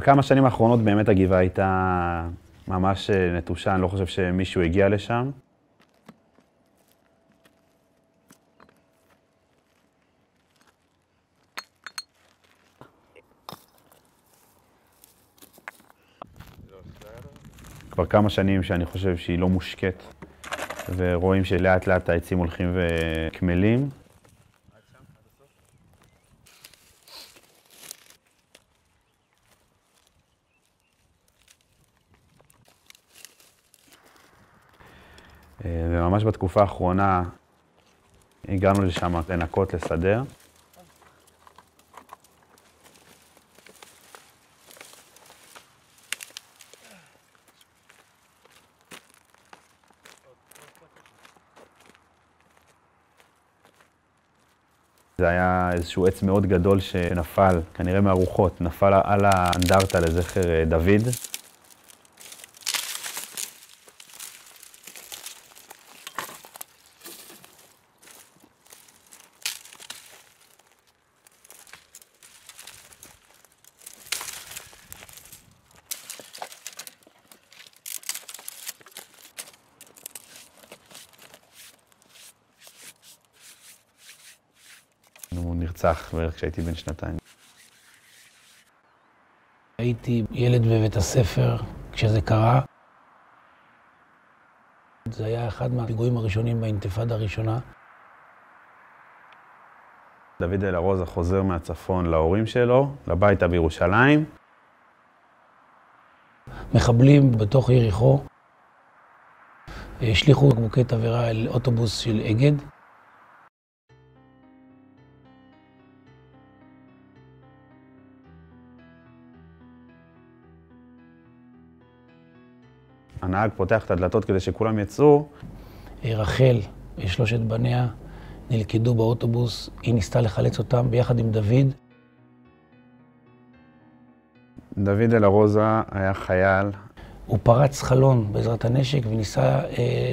בכמה שנים האחרונות באמת הגבעה הייתה ממש נטושה, אני לא חושב שמישהו הגיע לשם. כבר כמה שנים שאני חושב שהיא לא מושקט, ורואים שלאט לאט העצים הולכים וקמלים. וממש בתקופה האחרונה הגענו לשם לנקות, לסדר. זה היה איזשהו עץ מאוד גדול שנפל, כנראה מהרוחות, נפל על האנדרטה לזכר דוד. הוא נרצח בערך כשהייתי בן 2. הייתי ילד בבית הספר כשזה קרה. זה היה אחד מהפיגועים הראשונים באינתיפאדה הראשונה. דוד אלה רוזה חוזר מהצפון להורים שלו, לביתה בירושלים. מחבלים בתוך יריחו השליכו בקבוקי תבערה אל אוטובוס של אגד. הנהג פותח את הדלתות כדי שכולם יצאו. רחל ושלושת בניה נלכדו באוטובוס, היא ניסתה לחלץ אותם ביחד עם דוד. דוד אלה רוזה היה חייל. הוא פרץ חלון בעזרת הנשק וניסה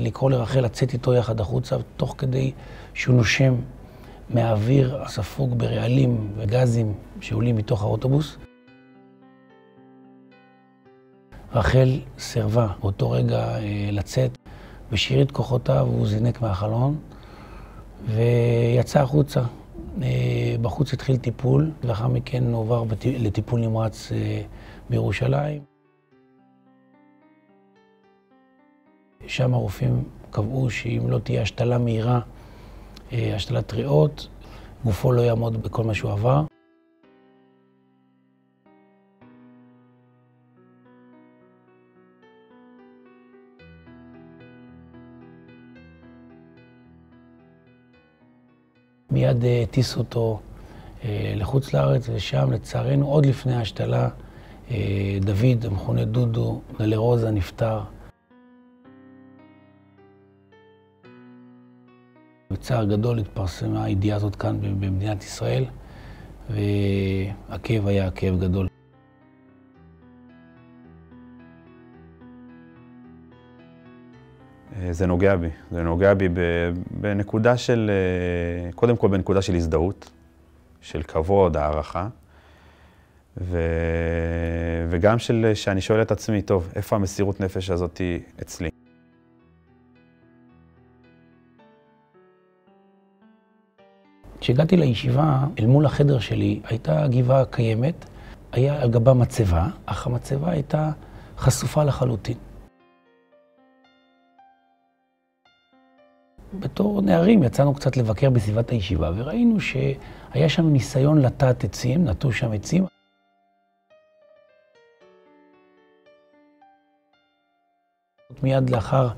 לקרוא לרחל לצאת איתו יחד החוצה, תוך כדי שהוא נושם מהאוויר הספוג ברעלים וגזים שעולים מתוך האוטובוס. רחל סירבה באותו רגע לצאת, בשארית כוחותיו הוא זינק מהחלון ויצא החוצה. בחוץ התחיל טיפול, לאחר מכן הוא עבר לטיפול נמרץ בירושלים. שם הרופאים קבעו שאם לא תהיה השתלה מהירה, השתלת ריאות, גופו לא יעמוד בכל מה שהוא עבר. מיד הטיסו אותו לחוץ לארץ, ושם לצערנו עוד לפני ההשתלה, דוד, המכונה דודו אלה רוזה, נפטר. בצער גדול התפרסמה הידיעה הזאת כאן במדינת ישראל, והכאב היה כאב גדול. זה נוגע בי בנקודה של, קודם כל בנקודה של הזדהות, של כבוד, הערכה, וגם שאני שואל את עצמי, טוב, איפה המסירות נפש הזאת אצלי? כשהגעתי לישיבה, אל מול החדר שלי, הייתה גבעה קיימת, היה על גבה מצבה, אך המצבה הייתה חשופה לחלוטין. בתור נערים יצאנו קצת לבקר בסביבת הישיבה, וראינו שהיה שם ניסיון לטעת עצים, נטעו שם עצים. מיד לאחר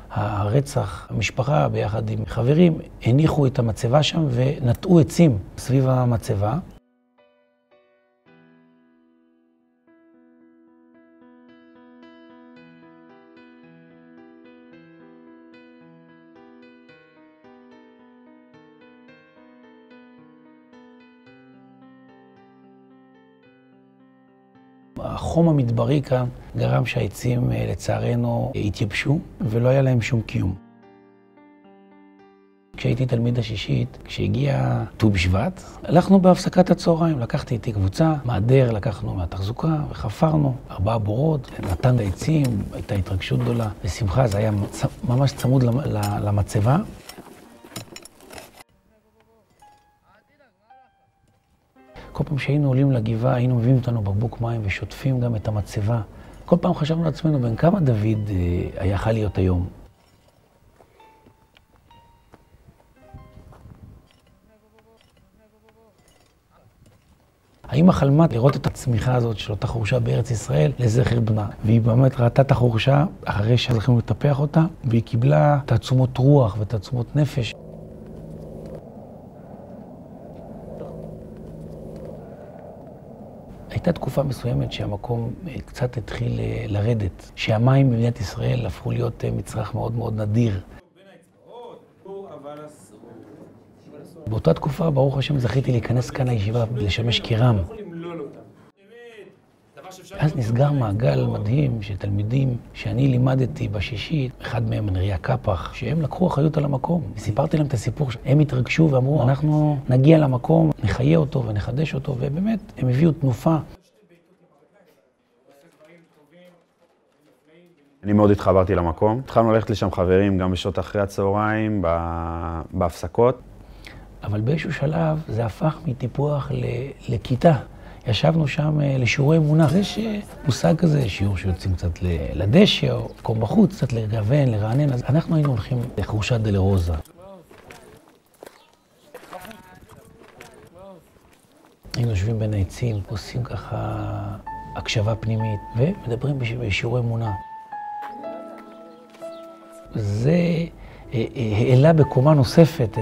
הרצח, המשפחה ביחד עם חברים הניחו את המצבה שם ונטעו עצים סביב המצבה. החום המדברי כאן גרם שהעצים לצערנו התייבשו ולא היה להם שום קיום. כשהייתי תלמיד השישית, כשהגיע ט"ו בשבט, הלכנו בהפסקת הצהריים, לקחתי איתי קבוצה, מעדר לקחנו מהתחזוקה וחפרנו 4 בורות, נתן לעצים, הייתה התרגשות גדולה ושמחה, זה היה ממש צמוד למצבה. כל פעם שהיינו עולים לגבעה, היינו מביאים אותנו בקבוק מים ושוטפים גם את המצבה. כל פעם חשבנו לעצמנו בין כמה דוד היה יכול להיות היום. האמא חלמה לראות את הצמיחה הזאת של אותה חורשה בארץ ישראל לזכר בנה. והיא באמת ראתה את החורשה אחרי שהלכנו לטפח אותה, והיא קיבלה תעצומות רוח ותעצומות נפש. הייתה תקופה מסוימת שהמקום קצת התחיל לרדת, שהמים במדינת ישראל הפכו להיות מצרך מאוד מאוד נדיר. באותה תקופה, ברוך השם, זכיתי להיכנס כאן לישיבה, לשמש כרם. אז נסגר מעגל מדהים של תלמידים שאני לימדתי בשישית, אחד מהם נריה קפח, שהם לקחו אחריות על המקום. סיפרתי להם את הסיפור, הם התרגשו ואמרו, אנחנו נגיע למקום, נחיה אותו ונחדש אותו, ובאמת הם הביאו תנופה. אני מאוד התחברתי למקום. התחלנו ללכת לשם חברים גם בשעות אחרי הצהריים, בהפסקות. אבל באיזשהו שלב זה הפך מטיפוח לכיתה. ישבנו שם לשיעורי אמונה. יש מושג כזה, שיעור שיוצאים קצת לדשא או מקום בחוץ, קצת לגוון, לרענן. אז אנחנו היינו הולכים לחורשת דלה-רוזה. היינו יושבים בין העצים, עושים ככה הקשבה פנימית ומדברים בשיעורי אמונה. זה העלה בקומה נוספת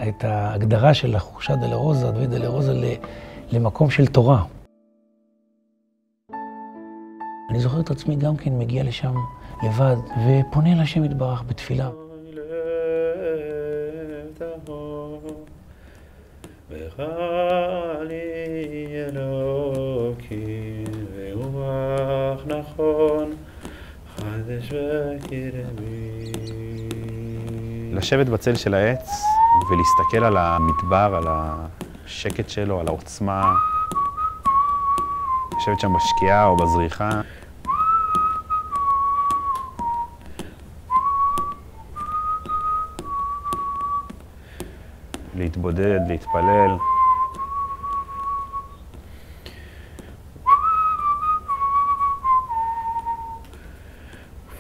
את ההגדרה של החורשת דלה-רוזה, דוד דלה-רוזה, למקום של תורה. אני זוכר את עצמי גם כן מגיע לשם לבד ופונה להשם יתברך בתפילה. לשבת בצל של העץ ולהסתכל על המדבר, על השקט שלו, על העוצמה. לשבת שם בשקיעה או בזריחה. להתבודד, להתפלל.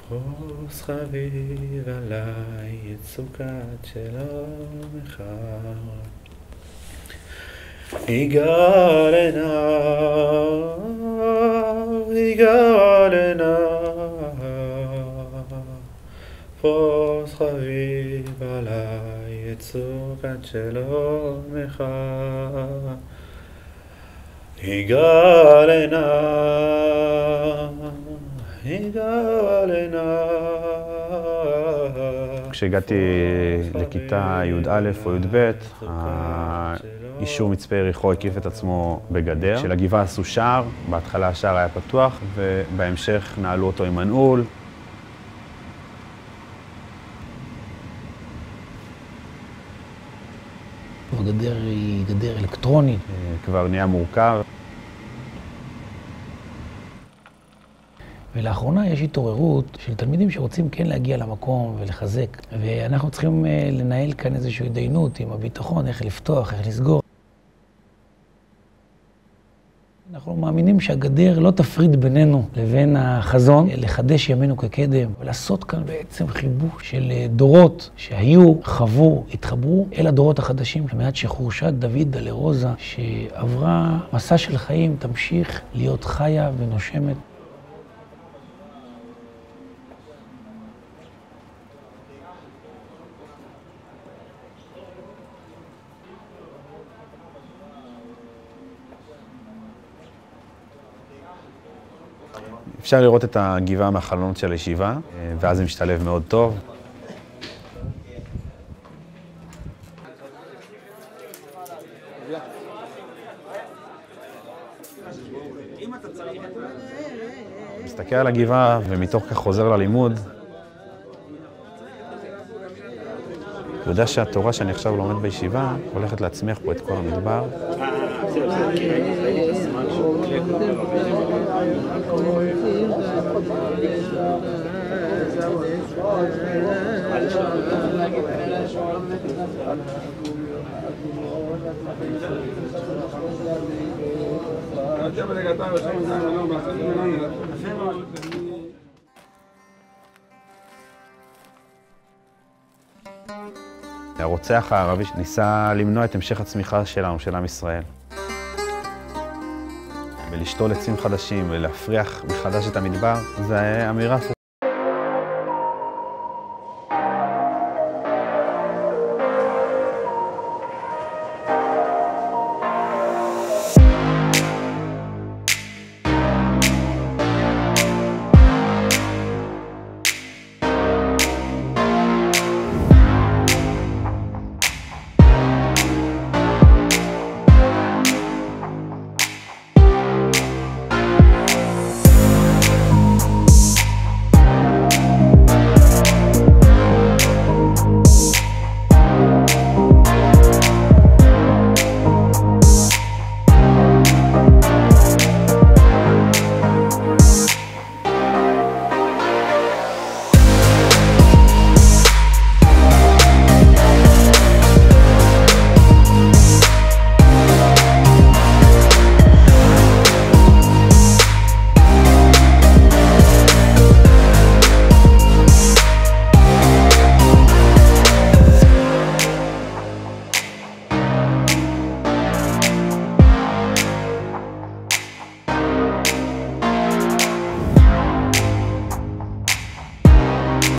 פרוס חביב עליי את סוכת שלומך. יגאלנה, יגאלנה, פרוס חביב עליי את סוכת שלומך. יגאלנה, כשהגעתי לכיתה י"א או י"ב, היישוב מצפה יריחו הקיף את עצמו בגדר. שלגבעה עשו שער, בהתחלה השער היה פתוח, ובהמשך נעלו אותו עם מנעול. הגדר היא גדר אלקטרונית. כבר נהיה מורכב. ולאחרונה יש התעוררות של תלמידים שרוצים כן להגיע למקום ולחזק. ואנחנו צריכים לנהל כאן איזושהי התדיינות עם הביטחון, איך לפתוח, איך לסגור. אנחנו מאמינים שהגדר לא תפריד בינינו לבין החזון, לחדש ימינו כקדם, ולעשות כאן בעצם חיבור של דורות שהיו, חוו, התחברו אל הדורות החדשים, על מנת שחורשת דוד דלה-רוזה, שעברה מסע של חיים, תמשיך להיות חיה ונושמת. אפשר לראות את הגבעה מהחלונות של הישיבה, ואז זה משתלב מאוד טוב. מסתכל על הגבעה ומתוך כך חוזר ללימוד. הוא יודע שהתורה שאני עכשיו לומד בישיבה הולכת להצמיח פה את כל המדבר. הרוצח הערבי ניסה למנוע את המשך הצמיחה שלנו, של עם ישראל. ולשתול עצים חדשים ולהפריח מחדש את המדבר, זה אמירה